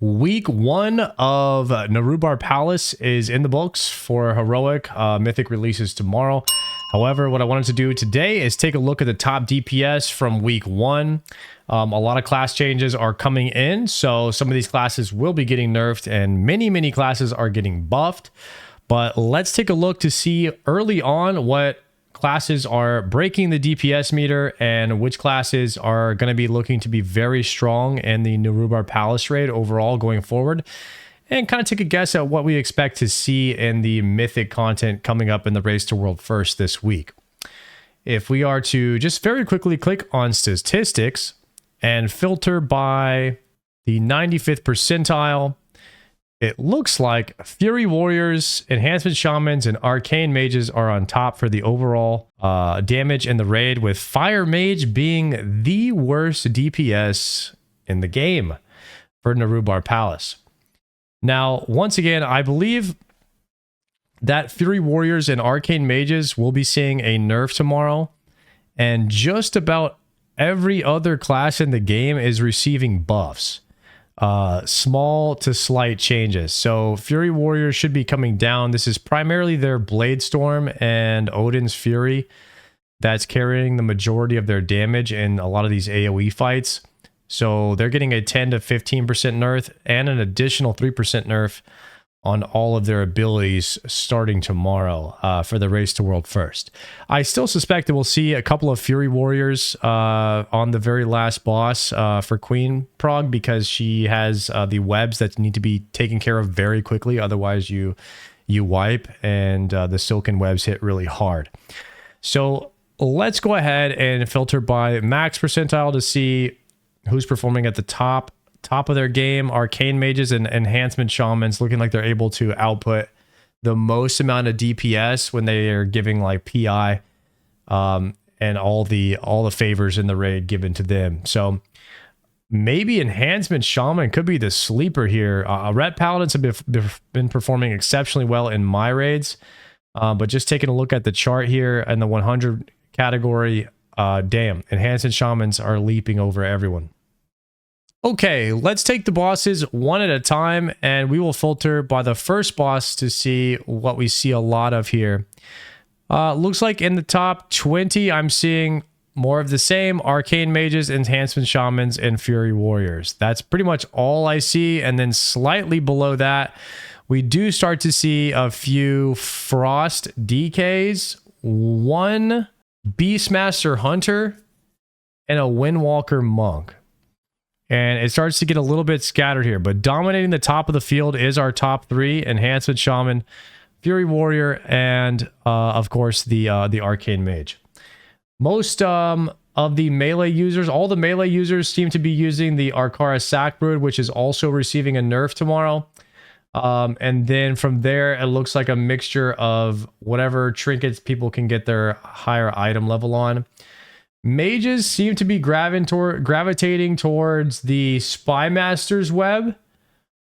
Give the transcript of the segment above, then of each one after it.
Week 1 of Nerub-ar Palace is in the books for Heroic. Mythic releases tomorrow. However, what I wanted to do today is take a look at the top DPS from week 1. A lot of class changes are coming in, so some of these classes will be getting nerfed and many classes are getting buffed. But let's take a look to see early on what classes are breaking the DPS meter and which classes are going to be looking to be very strong in the Nerub-ar Palace raid overall going forward, and kind of take a guess at what we expect to see in the mythic content coming up in the Race to World First this week. If we are to just very quickly click on statistics and filter by the 95th percentile, it looks like Fury Warriors, Enhancement Shamans, and Arcane Mages are on top for the overall damage in the raid, with Fire Mage being the worst DPS in the game for Nerub-ar Palace. Now, once again, I believe that Fury Warriors and Arcane Mages will be seeing a nerf tomorrow, and just about every other class in the game is receiving buffs. Small to slight changes. So Fury Warriors should be coming down. This is primarily their Blade Storm and Odin's Fury that's carrying the majority of their damage in a lot of these AoE fights. So they're getting a 10 to 15% nerf and an additional 3% nerf on all of their abilities starting tomorrow for the Race to World First. I still suspect that we'll see a couple of Fury Warriors on the very last boss for Queen Prog, because she has the webs that need to be taken care of very quickly. Otherwise you wipe, and the silken webs hit really hard. So let's go ahead and filter by max percentile to see who's performing at the top of their game. Arcane Mages and Enhancement Shamans looking like they're able to output the most amount of DPS when they are giving like PI and all the favors in the raid given to them. So maybe Enhancement Shaman could be the sleeper here. Ret Paladins have been performing exceptionally well in my raids, but just taking a look at the chart here in the 100 category, damn, Enhancement Shamans are leaping over everyone. Okay, let's take the bosses one at a time, and we will filter by the first boss to see what we see a lot of here. Looks like in the top 20, I'm seeing more of the same: Arcane Mages, Enhancement Shamans, and Fury Warriors. That's pretty much all I see, and then slightly below that, we do start to see a few Frost DKs, one Beastmaster Hunter, and a Windwalker Monk. And it starts to get a little bit scattered here, but dominating the top of the field is our top 3: Enhancement Shaman, Fury Warrior, and of course the Arcane Mage. Most of the melee users, all the melee users, seem to be using the Arkara Sackbrood, which is also receiving a nerf tomorrow. And then from there, it looks like a mixture of whatever trinkets people can get their higher item level on. Mages seem to be gravitating towards the Spy Master's web.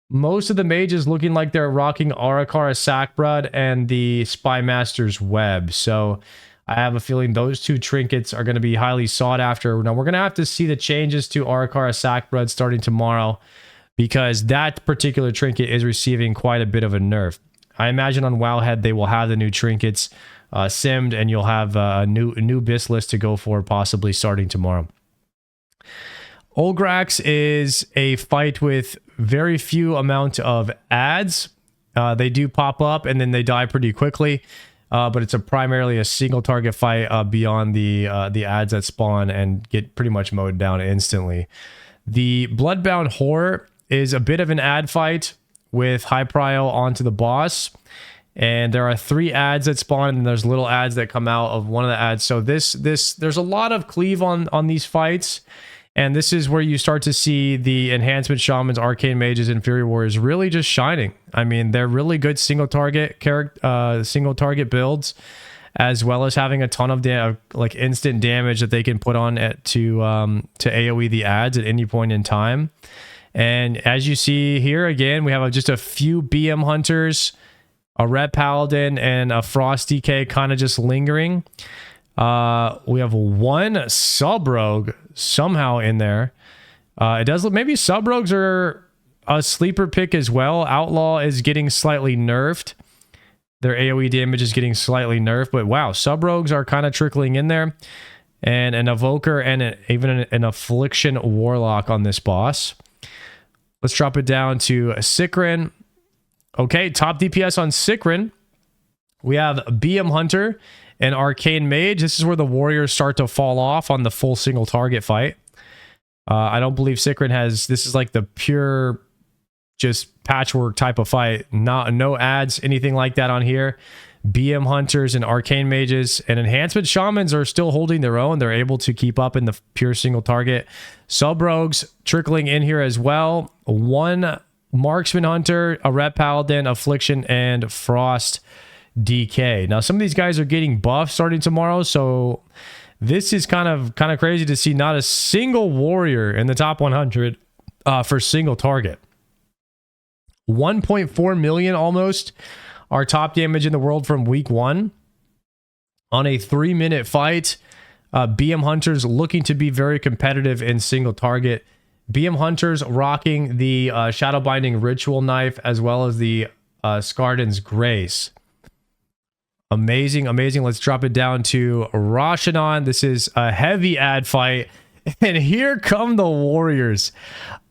Most of the mages looking like they're rocking Arkara Sackbrood and the Spy Master's web. So I have a feeling those two trinkets are going to be highly sought after. Now we're going to have to see the changes to Arkara Sackbrood starting tomorrow, because that particular trinket is receiving quite a bit of a nerf. I imagine on Wowhead they will have the new trinkets simmed, and you'll have a new BIS list to go for possibly starting tomorrow. Olgrax is a fight with very few amount of ads. They do pop up and then they die pretty quickly, but it's primarily a single target fight beyond the ads that spawn and get pretty much mowed down instantly. The Bloodbound Horror is a bit of an ad fight with high prio onto the boss. And there are 3 ads that spawn, and there's little ads that come out of one of the ads. So there's a lot of cleave on these fights, and this is where you start to see the Enhancement Shamans, Arcane Mages, and Fury Warriors really just shining. I mean, they're really good single target builds, as well as having a ton of like instant damage that they can put on to AoE the ads at any point in time. And as you see here, again, we have just a few BM Hunters, a Red Paladin, and a Frost DK kind of just lingering. We have one Sub Rogue somehow in there. It does look, maybe Sub Rogues are a sleeper pick as well. Outlaw is getting slightly nerfed. Their AoE damage is getting slightly nerfed, but wow, sub-rogues are kind of trickling in there. And an Evoker and even an Affliction Warlock on this boss. Let's drop it down to Sikrin. Okay, top DPS on Sikrin. We have BM Hunter and Arcane Mage. This is where the warriors start to fall off on the full single target fight. I don't believe Sikrin has... This is like the pure... just patchwork type of fight. No ads, anything like that on here. BM Hunters and Arcane Mages and Enhancement Shamans are still holding their own. They're able to keep up in the pure single target. Sub-rogues trickling in here as well. One Marksman Hunter, a Ret Paladin, Affliction, and Frost DK. Now, some of these guys are getting buffed starting tomorrow, so this is kind of crazy to see not a single warrior in the top 100 for single target. 1.4 million almost our top damage in the world from week 1 on a 3-minute fight. BM Hunters looking to be very competitive in single target. BM Hunters rocking the Shadow Binding Ritual Knife as well as the Skardan's Grace. Amazing. Let's drop it down to Rashanon. This is a heavy ad fight. And here come the warriors.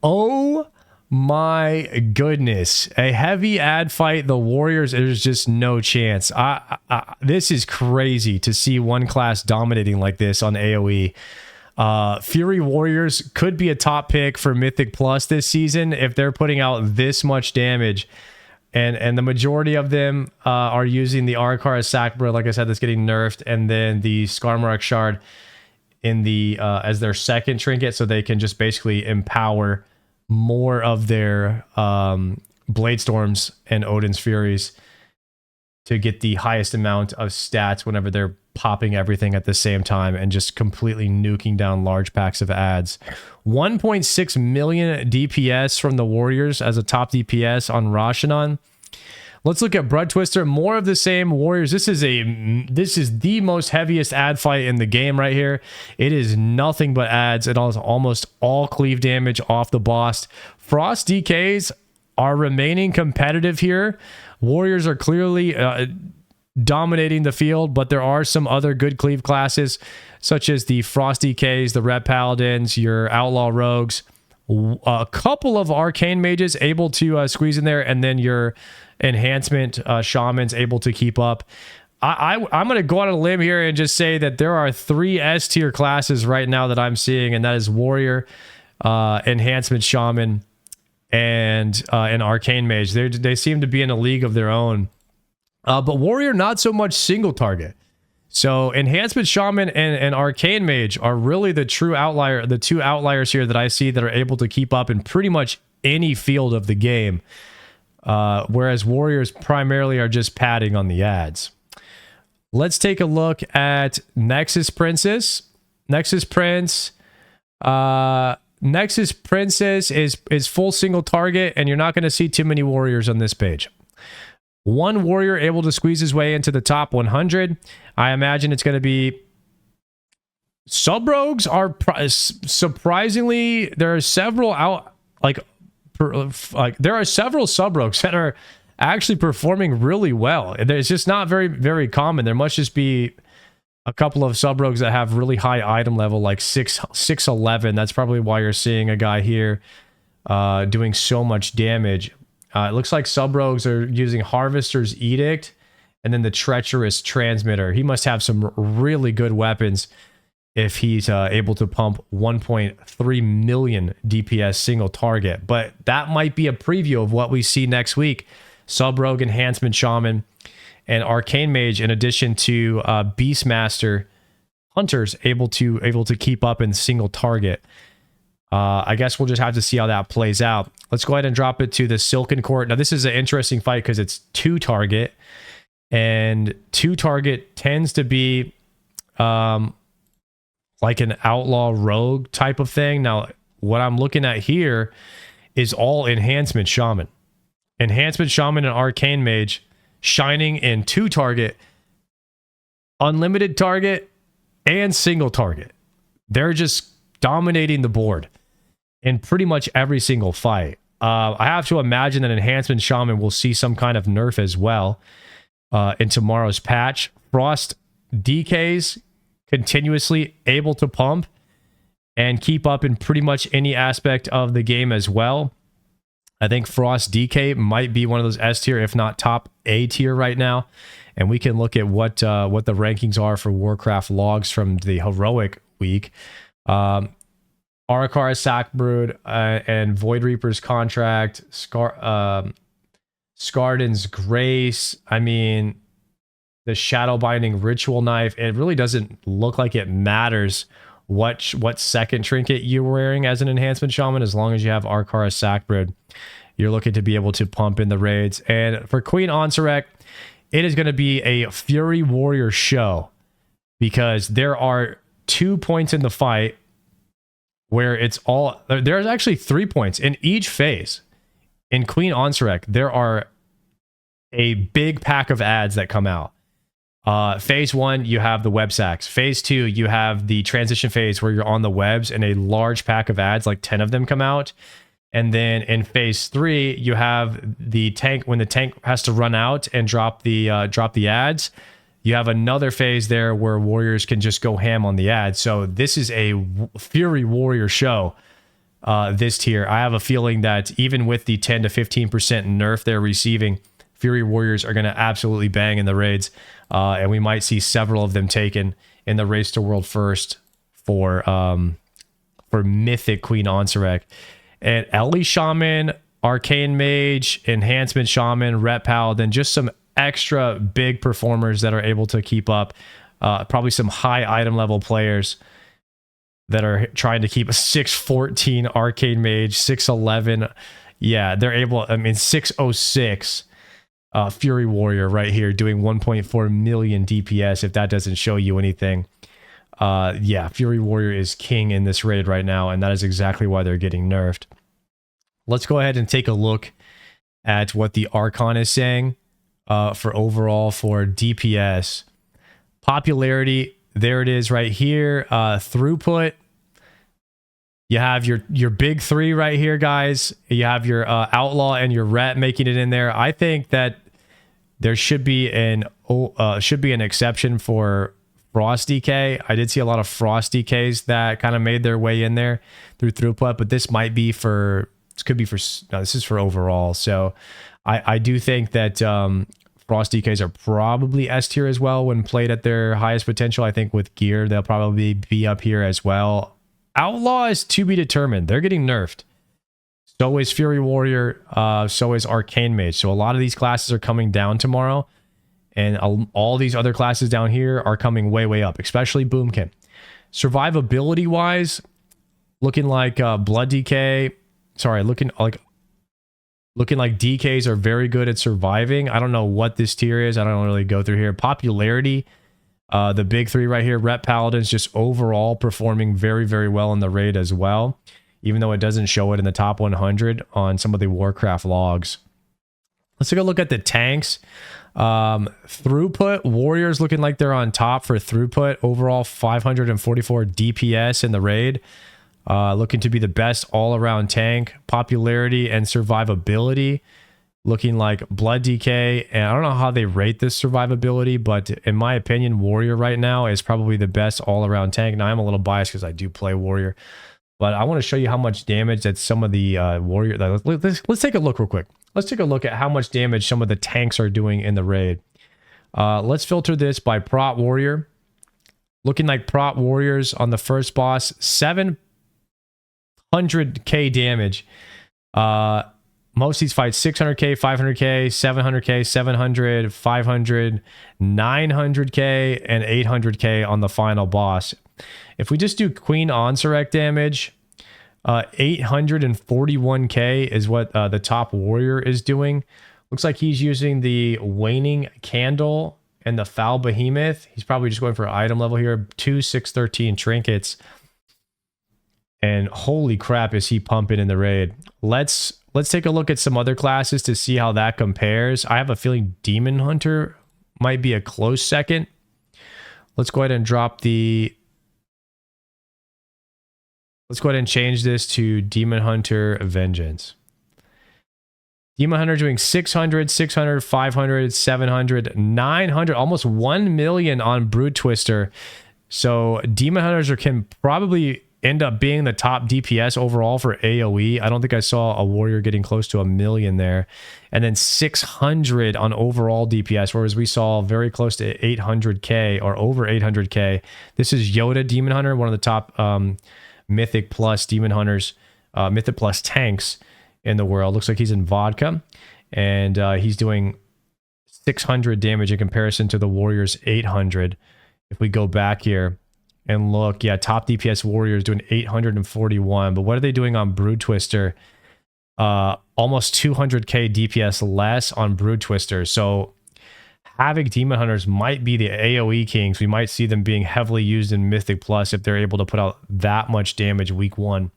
Oh my goodness, a heavy ad fight. The warriors, there's just no chance. This is crazy to see one class dominating like this on AoE. Fury Warriors could be a top pick for Mythic Plus this season if they're putting out this much damage. And the majority of them are using the Arkara Sakbra, like I said, that's getting nerfed, and then the Skarmorak Shard in the as their second trinket, so they can just basically empower more of their Blade Storms and Odin's Furies to get the highest amount of stats whenever they're popping everything at the same time and just completely nuking down large packs of adds. 1.6 million DPS from the Warriors as a top DPS on Rashanon. Let's look at Blood Twister. More of the same. Warriors. This is the most heaviest ad fight in the game right here. It is nothing but ads. It is almost all cleave damage off the boss. Frost DKs are remaining competitive here. Warriors are clearly dominating the field, but there are some other good cleave classes, such as the Frost DKs, the Ret Paladins, your Outlaw Rogues, a couple of Arcane Mages able to squeeze in there, and then your Enhancement Shamans able to keep up. I'm going to go on a limb here and just say that there are 3 S tier classes right now that I'm seeing, and that is Warrior, Enhancement Shaman, and an Arcane Mage. They seem to be in a league of their own. But Warrior, not so much single target. So Enhancement Shaman and Arcane Mage are really the true outlier, the 2 outliers here that I see that are able to keep up in pretty much any field of the game. Whereas Warriors primarily are just padding on the ads. Let's take a look at Nexus Princess. Nexus Princess is full single target, and you're not going to see too many warriors on this page. One warrior able to squeeze his way into the top 100. I imagine it's going to be... Sub-rogues are surprisingly... There are several there are several sub-rogues that are actually performing really well. It's just not very, very common. There must just be a couple of sub-rogues that have really high item level, like 611. That's probably why you're seeing a guy here doing so much damage. It looks like sub-rogues are using Harvester's Edict and then the Treacherous Transmitter. He must have some really good weapons if he's able to pump 1.3 million DPS single target. But that might be a preview of what we see next week. Sub-rogue, Enhancement Shaman, and Arcane Mage, in addition to Beastmaster Hunters able to keep up in single target. I guess we'll just have to see how that plays out. Let's go ahead and drop it to the Silken Court. Now, this is an interesting fight because it's 2 target, and 2 target tends to be like an outlaw rogue type of thing. Now, what I'm looking at here is all Enhancement Shaman. Enhancement Shaman and Arcane Mage shining in 2 target, unlimited target, and single target. They're just dominating the board in pretty much every single fight. I have to imagine that Enhancement Shaman will see some kind of nerf as well in tomorrow's patch. Frost DKs continuously able to pump and keep up in pretty much any aspect of the game as well. I think Frost DK might be one of those S tier, if not top A tier right now. And we can look at what the rankings are for Warcraft logs from the heroic week. Arakara Sackbrood and Void Reaper's Contract, Skarden's Grace. I mean, the Shadow Binding Ritual Knife. It really doesn't look like it matters what second trinket you're wearing as an Enhancement Shaman, as long as you have Arakara Sackbrood. You're looking to be able to pump in the raids. And for Queen Ansurek, it is going to be a Fury Warrior show, because there are 2 points in the fight where it's all... There's actually 3 points in each phase. In Queen Ansurek, there are a big pack of ads that come out. Phase 1, you have the web sacks. Phase 2, you have the transition phase where you're on the webs and a large pack of ads, like 10 of them come out. And then in phase 3, you have the tank, when the tank has to run out and drop the ads. You have another phase there where warriors can just go ham on the ads. So this is a Fury Warrior show. This tier, I have a feeling that even with the 10 to 15% nerf they're receiving, Fury Warriors are going to absolutely bang in the raids, and we might see several of them taken in the Race to World First for Mythic Queen Ansurek. And Ellie Shaman, Arcane Mage, Enhancement Shaman, Rep Paladin, just some extra big performers that are able to keep up. Probably some high item level players that are trying to keep a 614 Arcane Mage, 611. Yeah, they're able, I mean, 606 Fury Warrior right here doing 1.4 million DPS, if that doesn't show you anything. Yeah, Fury Warrior is king in this raid right now, and that is exactly why they're getting nerfed. Let's go ahead and take a look at what the Archon is saying for overall for DPS. Popularity, there it is right here. Throughput, you have your big three right here, guys. You have your Outlaw and your Ret making it in there. I think that there should be an exception for Frost DK. I did see a lot of Frost DKs that kind of made their way in there through throughput, but this might be for, this could be for, no, this is for overall. So I do think that Frost DKs are probably S tier as well when played at their highest potential. I think with gear, they'll probably be up here as well. Outlaw is to be determined. They're getting nerfed. So is Fury Warrior. So is Arcane Mage. So a lot of these classes are coming down tomorrow. And all these other classes down here are coming way, way up, especially Boomkin. Survivability wise, looking like Blood DK. Sorry, looking like DKs are very good at surviving. I don't know what this tier is. I don't really go through here. Popularity, the big three right here. Rep Paladins just overall performing very, very well in the raid as well, even though it doesn't show it in the top 100 on some of the Warcraft logs. Let's take a look at the tanks. Throughput, Warriors looking like they're on top for throughput. Overall 544 DPS in the raid. Looking to be the best all-around tank. Popularity and survivability looking like Blood DK. And I don't know how they rate this survivability, but in my opinion, Warrior right now is probably the best all-around tank. Now I'm a little biased because I do play Warrior, but I want to show you how much damage that some of the Warrior... Let's take a look real quick. Let's take a look at how much damage some of the tanks are doing in the raid. Let's filter this by Prot Warrior. Looking like Prot Warriors on the first boss, 700k damage. Most of these fights, 600k, 500k, 700k, 700, 500, 900k, and 800k on the final boss. If we just do Queen Ansurek damage, 841k is what the top warrior is doing. Looks like he's using the Waning Candle and the Foul Behemoth. He's probably just going for item level here. 2 613 trinkets. And holy crap, is he pumping in the raid. Let's take a look at some other classes to see how that compares. I have a feeling Demon Hunter might be a close second. Let's go ahead and drop the... Let's go ahead and change this to Demon Hunter Vengeance. Demon Hunter doing 600, 600, 500, 700, 900, almost 1 million on Brood Twister. So Demon Hunters can probably end up being the top DPS overall for AoE. I don't think I saw a warrior getting close to 1 million there. And then 600 on overall DPS, whereas we saw very close to 800k or over 800k. This is Yoda Demon Hunter, one of the top Mythic Plus Demon Hunters, Mythic Plus tanks in the world. Looks like he's in vodka, and he's doing 600 damage in comparison to the warrior's 800. If we go back here and look, yeah, top DPS warriors doing 841, but what are they doing on Brood Twister? Almost 200k DPS less on Brood Twister. So Havoc Demon Hunters might be the AoE kings. We might see them being heavily used in Mythic Plus if they're able to put out that much damage week 1.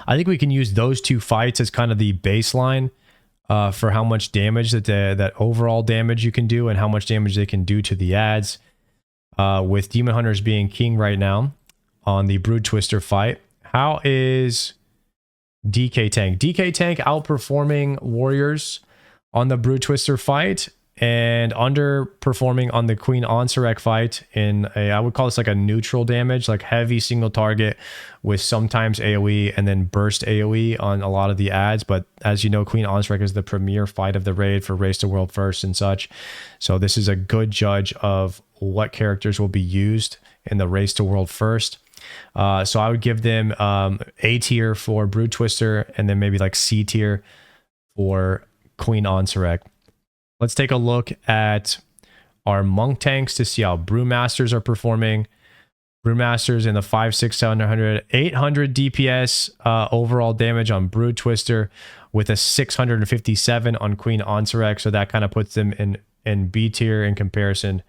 I think we can use those two fights as kind of the baseline for how much damage that overall damage you can do and how much damage they can do to the ads. With Demon Hunters being king right now on the Brood Twister fight. How is DK Tank? DK Tank outperforming warriors on the Brood Twister fight and underperforming on the Queen Ansurek fight in a, I would call this like a neutral damage, like heavy single target with sometimes AoE and then burst AoE on a lot of the ads. But as you know, Queen Ansurek is the premier fight of the raid for Race to World First and such. So this is a good judge of what characters will be used in the Race to World First. So I would give them A tier for Brood Twister and then maybe like C tier for Queen Ansurek. Let's take a look at our monk tanks to see how Brewmasters are performing. Brewmasters in the 5, 6, 700, 800 DPS overall damage on Brood Twister with a 657 on Queen Ansurek. So that kind of puts them in B tier in comparison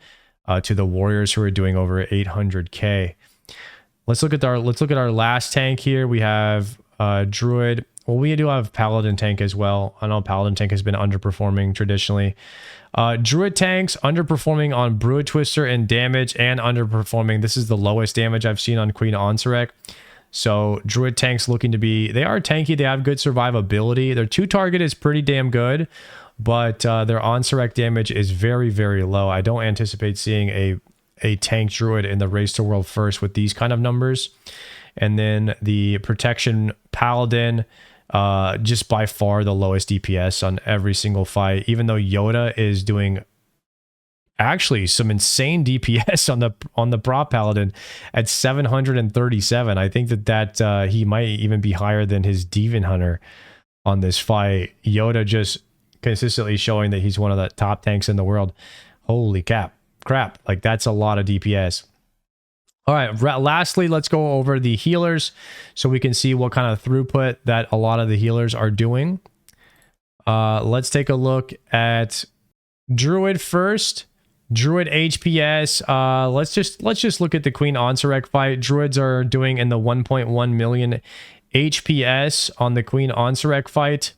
to the warriors who are doing over 800k. Let's look at our last tank here. We have Druid. Well, we do have Paladin tank as well. I know Paladin tank has been underperforming traditionally. Druid tanks underperforming on Brood Twister in damage and underperforming. This is the lowest damage I've seen on Queen Ansurek. So Druid tanks looking to be, they are tanky. They have good survivability. Their 2 target is pretty damn good, but their Ansurek damage is very, very low. I don't anticipate seeing a tank Druid in the Race to World First with these kind of numbers. And then the Protection Paladin, just by far the lowest DPS on every single fight, even though Yoda is doing actually some insane DPS on the Prop Paladin at 737. I think that he might even be higher than his Demon Hunter on this fight. Yoda just consistently showing that he's one of the top tanks in the world. Holy crap, like that's a lot of DPS. All right, lastly, let's go over the healers so we can see what kind of throughput that a lot of the healers are doing. Let's take a look at Druid first. Druid HPS. Let's just look at the Queen Ansurek fight. Druids are doing in the 1.1 million HPS on the Queen Ansurek fight.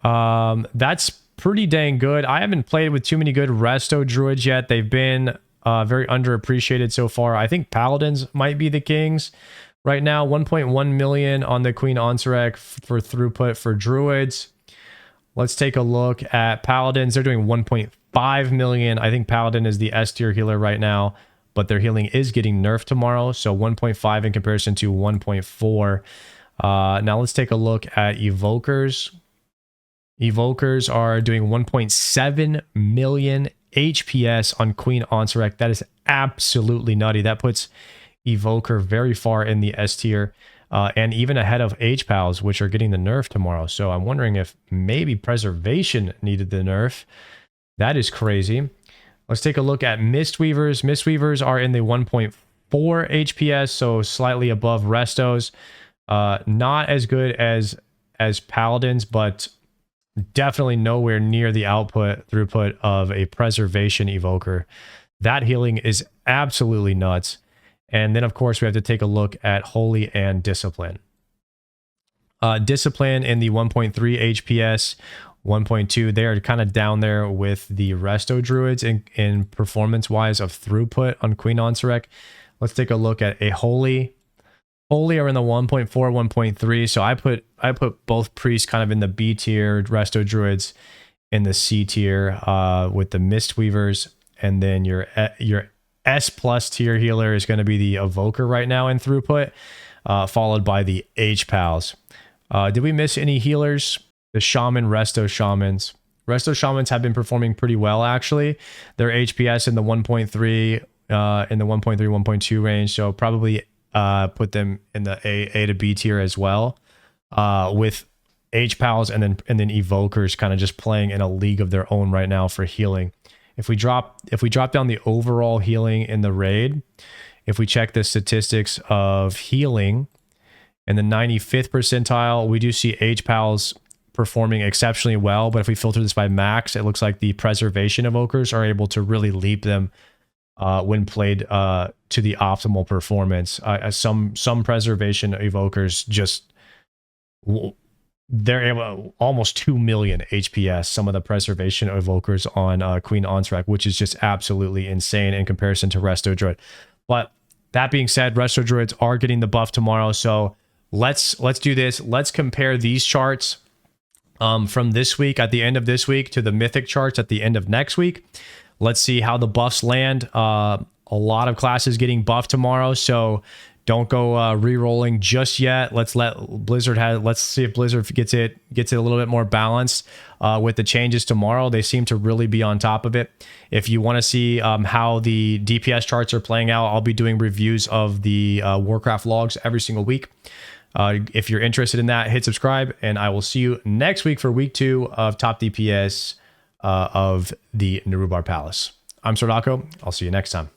That's pretty dang good. I haven't played with too many good resto druids yet. They've been very underappreciated so far. I think Paladins might be the kings right now. 1.1 million on the Queen Ansurek for throughput for druids. Let's take a look at Paladins. They're doing 1.5 million. I think Paladin is the S tier healer right now, but their healing is getting nerfed tomorrow. So 1.5 in comparison to 1.4. Now let's take a look at Evokers. Evokers are doing 1.7 million HPS on Queen Ansurek. That is absolutely nutty. That puts Evoker very far in the S tier and even ahead of H-Pals, which are getting the nerf tomorrow. So I'm wondering if maybe Preservation needed the nerf. That is crazy. Let's take a look at Mistweavers. Mistweavers are in the 1.4 HPS, so slightly above Restos. Not as good as Paladins, but definitely nowhere near the throughput of a Preservation Evoker. That healing is absolutely nuts. And then, of course, we have to take a look at Holy and Discipline. Discipline in the 1.3 HPS, 1.2. They are kind of down there with the Resto Druids in performance-wise of throughput on Queen Ansurek. Let's take a look at a Holy. Holy are in the 1.4, 1.3. So I put both priests kind of in the B tier, resto druids in the C tier, with the mist weavers, and then your S plus tier healer is going to be the evoker right now in throughput, followed by the H pals. Did we miss any healers? The shaman, resto shamans. Resto shamans have been performing pretty well actually. Their HPS in the 1.3, in the 1.3, 1.2 range. So probably put them in the A to B tier as well, with H pals and then evokers kind of just playing in a league of their own right now for healing. If we drop down the overall healing in the raid, if we check the statistics of healing in the 95th percentile, we do see H pals performing exceptionally well. But if we filter this by max, it looks like the preservation evokers are able to really leap them when played to the optimal performance. Some preservation evokers just, they're able, almost 2 million HPS, some of the preservation evokers on Queen Ansurek, which is just absolutely insane in comparison to resto druid. But that being said, resto druids are getting the buff tomorrow, so let's do this. Let's compare these charts from this week, at the end of this week, to the mythic charts at the end of next week. Let's see how the buffs land. A lot of classes getting buffed tomorrow, so don't go re-rolling just yet. Let's see if Blizzard gets it a little bit more balanced with the changes tomorrow. They seem to really be on top of it. If you want to see how the DPS charts are playing out, I'll be doing reviews of the Warcraft logs every single week. If you're interested in that, hit subscribe, and I will see you next week for week 2 of top DPS of the Nerub-ar Palace. I'm Sordako. I'll see you next time.